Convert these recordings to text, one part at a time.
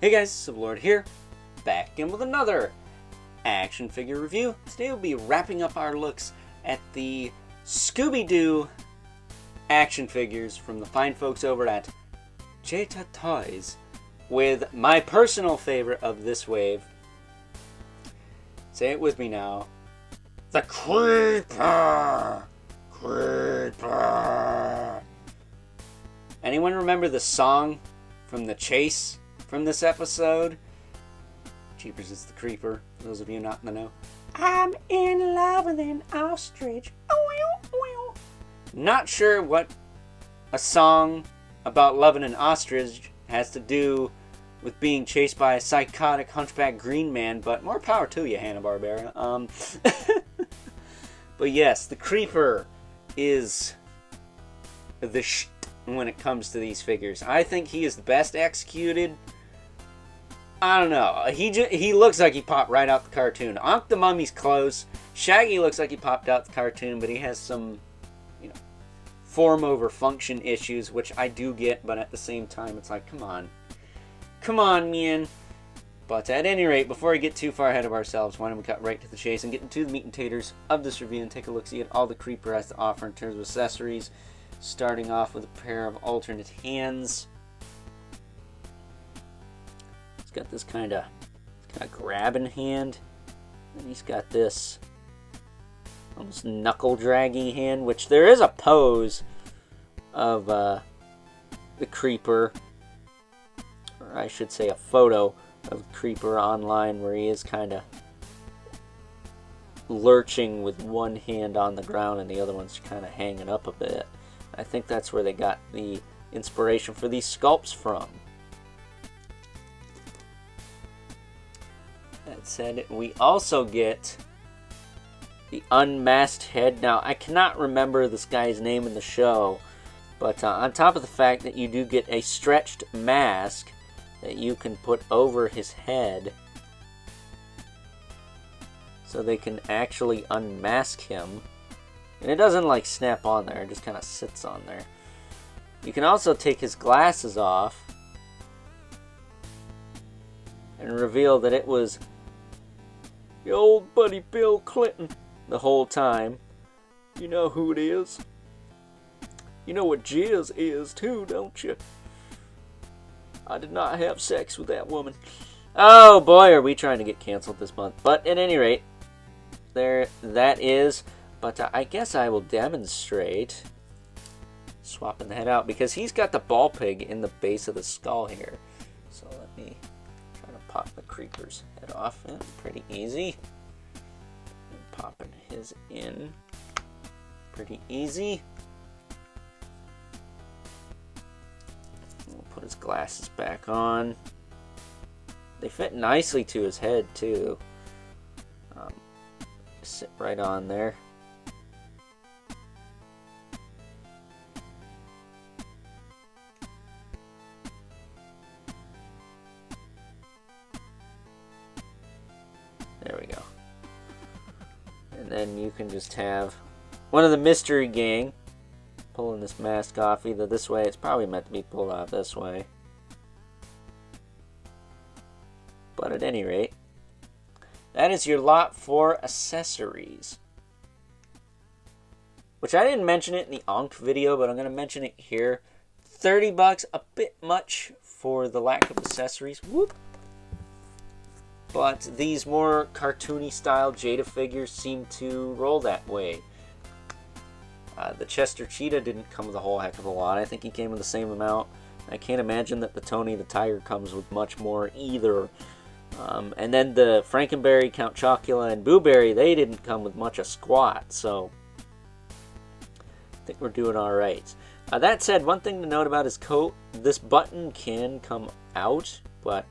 Hey guys, Civilord here, back in with another action figure review. Today we'll be wrapping up our looks at the Scooby-Doo action figures from the fine folks over at Jada Toys, with my personal favorite of this wave. Say it with me now. The Creeper! Creeper! Anyone remember the song from the chase from this episode? Jeepers, it's the Creeper, for those of you not in the know. I'm in love with an ostrich. Not sure what a song about loving an ostrich has to do with being chased by a psychotic hunchback green man, but more power to you, Hanna-Barbera. But yes, the Creeper is the shit when it comes to these figures. I think he is the best executed. I don't know. He looks like he popped right out the cartoon. Ankh the Mummy's close. Shaggy looks like he popped out the cartoon, but he has some, form over function issues, which I do get, but at the same time, it's like, come on. Come on, man. But at any rate, before we get too far ahead of ourselves, why don't we cut right to the chase and get into the meat and taters of this review and take a look-see at all the Creeper has to offer in terms of accessories, starting off with a pair of alternate hands. He's got this kind of grabbing hand, and he's got this almost knuckle draggy hand, which there is a pose of the Creeper, or I should say a photo of Creeper online where he is kind of lurching with one hand on the ground and the other one's kind of hanging up a bit. I think that's where they got the inspiration for these sculpts from. That said, we also get the unmasked head. Now, I cannot remember this guy's name in the show, but on top of the fact that you do get a stretched mask that you can put over his head so they can actually unmask him. And it doesn't snap on there, it just kind of sits on there. You can also take his glasses off and reveal that it was your old buddy Bill Clinton the whole time. You know who it is. You know what jizz is too, don't you? I did not have sex with that woman. Oh boy, are we trying to get canceled this month. But at any rate, there that is. But I guess I will demonstrate swapping the head out, because he's got the ball pig in the base of the skull here. So let me try to pop the Creeper's head off. Yeah, pretty easy. And popping his in. Pretty easy. We'll put his glasses back on. They fit nicely to his head too. Sit right on there. There we go. And then you can just have one of the mystery gang pulling this mask off either this way. It's probably meant to be pulled out this way. But at any rate, that is your lot for accessories. Which I didn't mention it in the Ankh video, but I'm going to mention it here. $30, a bit much for the lack of accessories. Whoop. But these more cartoony style Jada figures seem to roll that way. The Chester Cheetah didn't come with a whole heck of a lot. I think he came with the same amount. I can't imagine that the Tony the Tiger comes with much more either. And then the Frankenberry, Count Chocula, and Boo Berry, they didn't come with much a squat. So I think we're doing alright. That said, one thing to note about his coat, this button can come out, but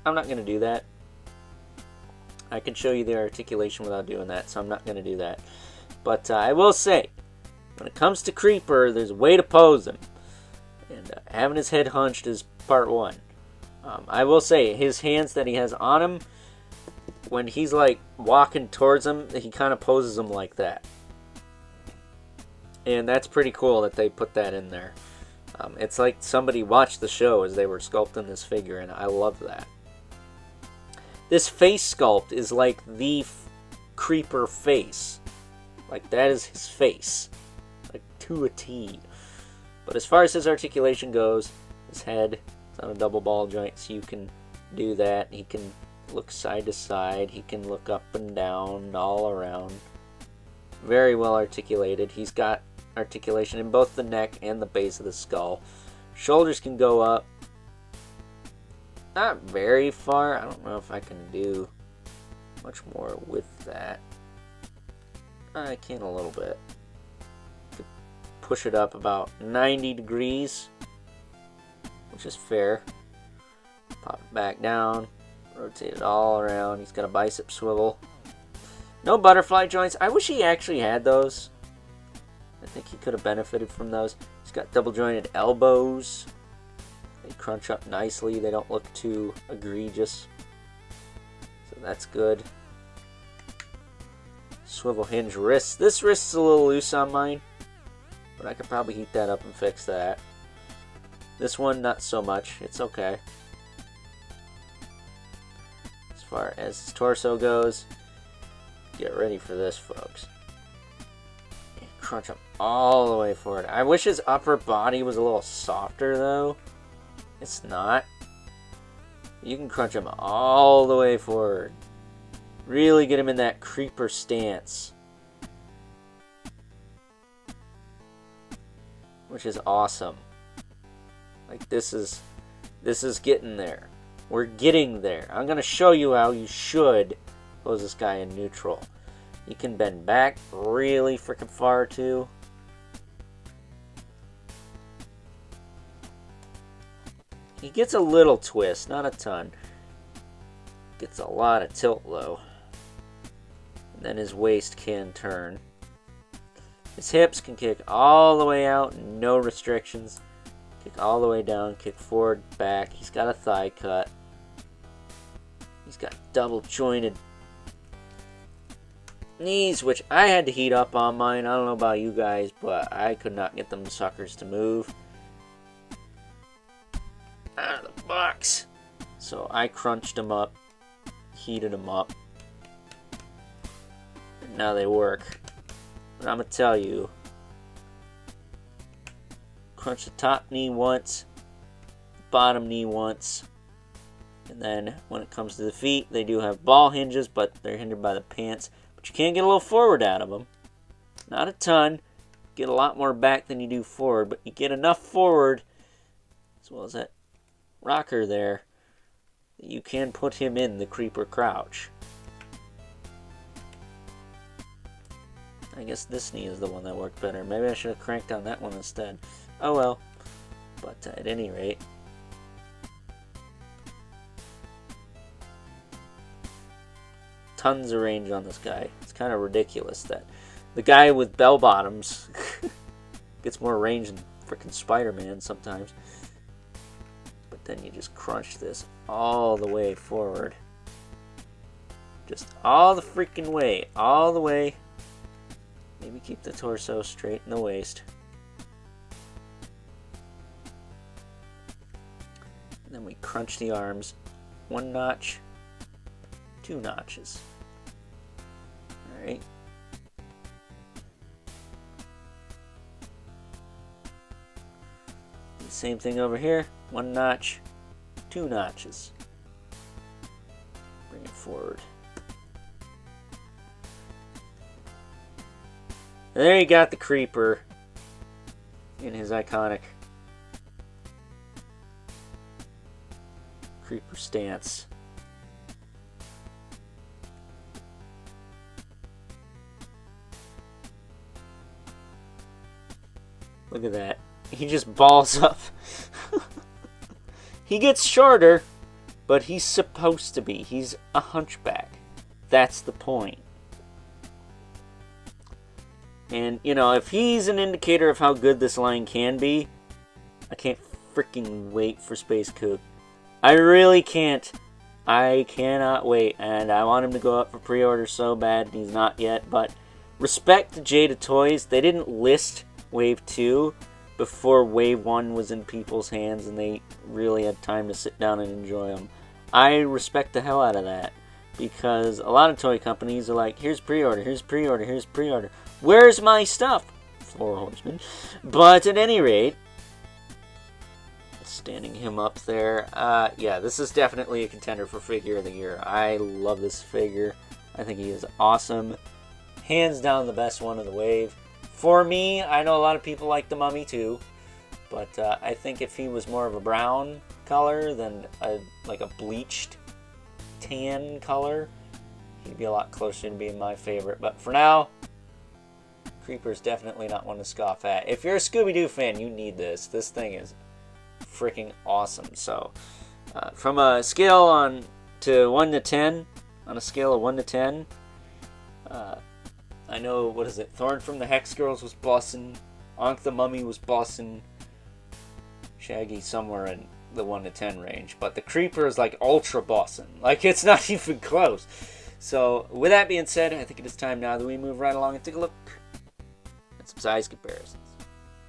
I'm not going to do that. I can show you the articulation without doing that, so I'm not going to do that. But I will say, when it comes to Creeper, there's a way to pose him. And having his head hunched is part one. I will say, his hands that he has on him, when he's walking towards him, he kind of poses them like that. And that's pretty cool that they put that in there. It's like somebody watched the show as they were sculpting this figure, and I love that. This face sculpt is like the creeper face. Like, that is his face. Like, to a T. But as far as his articulation goes, his head is on a double ball joint, so you can do that. He can look side to side. He can look up and down, all around. Very well articulated. He's got articulation in both the neck and the base of the skull. Shoulders can go up. Not very far. I don't know if I can do much more with that. I can a little bit. Could push it up about 90 degrees, which is fair. Pop it back down. Rotate it all around. He's got a bicep swivel. No butterfly joints. I wish he actually had those. I think he could have benefited from those. He's got double jointed elbows. They crunch up nicely. They don't look too egregious. So that's good. Swivel hinge wrists. This wrist is a little loose on mine, but I could probably heat that up and fix that. This one, not so much. It's okay. As far as his torso goes, get ready for this, folks. Crunch him all the way forward. I wish his upper body was a little softer, though. It's not. You can crunch him all the way forward. Really get him in that creeper stance, which is awesome. Like, this is getting there. We're getting there. I'm gonna show you how you should pose this guy in neutral. You can bend back really freaking far too. He gets a little twist, not a ton. Gets a lot of tilt though. And then his waist can turn. His hips can kick all the way out, no restrictions. Kick all the way down, kick forward, back. He's got a thigh cut. He's got double jointed knees, which I had to heat up on mine. I don't know about you guys, but I could not get them suckers to move out of the box. So I crunched them up, heated them up, and now they work. But I'm gonna tell you, crunch the top knee once, bottom knee once, and then when it comes to the feet, they do have ball hinges, but they're hindered by the pants. But you can get a little forward out of them. Not a ton. Get a lot more back than you do forward, but you get enough forward, as well as that rocker there, that you can put him in the creeper crouch. I guess this knee is the one that worked better. Maybe I should have cranked on that one instead. Oh well. But at any rate, tons of range on this guy. It's kind of ridiculous that the guy with bell bottoms gets more range than freaking Spider-Man sometimes. But then you just crunch this all the way forward. Just all the freaking way. All the way. Maybe keep the torso straight in the waist. And then we crunch the arms 1 notch, 2 notches. Alright. Same thing over here. 1 notch, 2 notches. Bring it forward. And there you got the creeper in his iconic creeper stance. Look at that. He just balls up. He gets shorter, but he's supposed to be. He's a hunchback. That's the point. And, you know, if he's an indicator of how good this line can be, I can't freaking wait for Space Cook. I really can't. I cannot wait. And I want him to go up for pre-order so bad, and he's not yet. But respect to Jada Toys. They didn't list Wave 2, before Wave 1 was in people's hands and they really had time to sit down and enjoy them. I respect the hell out of that, because a lot of toy companies are like, here's pre-order, here's pre-order, here's pre-order. Where's my stuff? Four Horsemen. But at any rate, standing him up there, yeah, this is definitely a contender for Figure of the Year. I love this figure. I think he is awesome. Hands down the best one of the wave. For me, I know a lot of people like the Mummy too, but I think if he was more of a brown color than like a bleached tan color, he'd be a lot closer to being my favorite. But for now, Creeper's definitely not one to scoff at. If you're a Scooby-Doo fan, you need this. This thing is freaking awesome. So, from a scale on to 1 to 10, on a scale of 1 to 10, I know, what is it? Thorn from the Hex Girls was bussin'. Ankh the Mummy was bussin'. Shaggy somewhere in the 1 to 10 range. But the Creeper is like ultra bussin'. Like, it's not even close. So, with that being said, I think it is time now that we move right along and take a look at some size comparisons.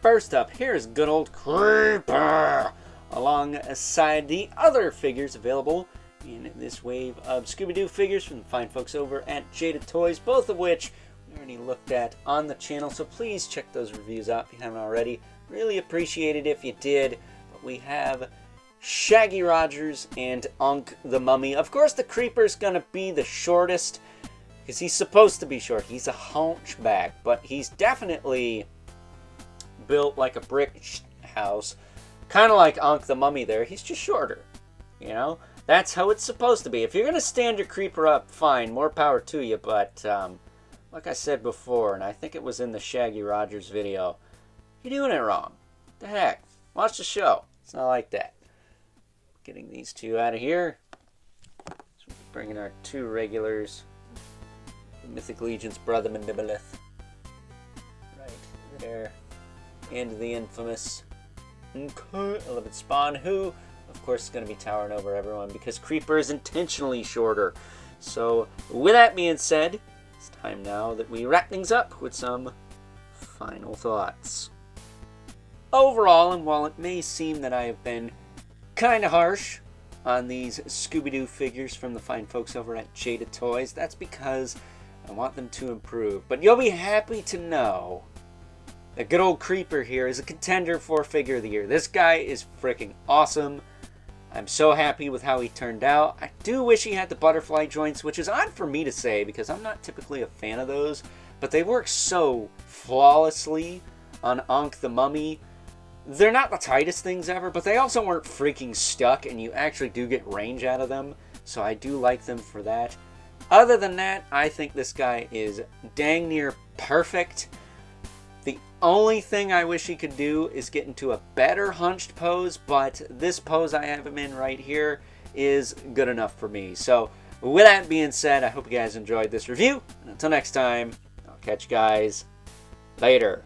First up, here's good old Creeper, alongside the other figures available in this wave of Scooby-Doo figures from the fine folks over at Jada Toys, both of which we already looked at on the channel, so please check those reviews out if you haven't already. Really appreciate it if you did. But we have Shaggy Rogers and Ankh the Mummy. Of course, the Creeper's gonna be the shortest, because he's supposed to be short. He's a hunchback, but he's definitely built like a brick house, kind of like Ankh the Mummy there. He's just shorter, you know? That's how it's supposed to be. If you're going to stand your Creeper up, fine, more power to you, but like I said before, and I think it was in the Shaggy Rogers video, you're doing it wrong. The heck? Watch the show. It's not like that. Getting these two out of here. So we're bringing our two regulars. Mythic Legion's Brother Mandibilith. Right there. And the infamous 11 Spawn, who, of course, is going to be towering over everyone because Creeper is intentionally shorter. So, with that being said, it's time now that we wrap things up with some final thoughts. Overall, and while it may seem that I have been kind of harsh on these Scooby-Doo figures from the fine folks over at Jada Toys, that's because I want them to improve. But you'll be happy to know that good old Creeper here is a contender for Figure of the Year. This guy is freaking awesome. I'm so happy with how he turned out. I do wish he had the butterfly joints, which is odd for me to say because I'm not typically a fan of those, but they work so flawlessly on Ankh the Mummy. They're not the tightest things ever, but they also weren't freaking stuck, and you actually do get range out of them, so I do like them for that. Other than that, I think this guy is dang near perfect. The only thing I wish he could do is get into a better hunched pose, but this pose I have him in right here is good enough for me. So, with that being said, I hope you guys enjoyed this review. And until next time, I'll catch you guys later.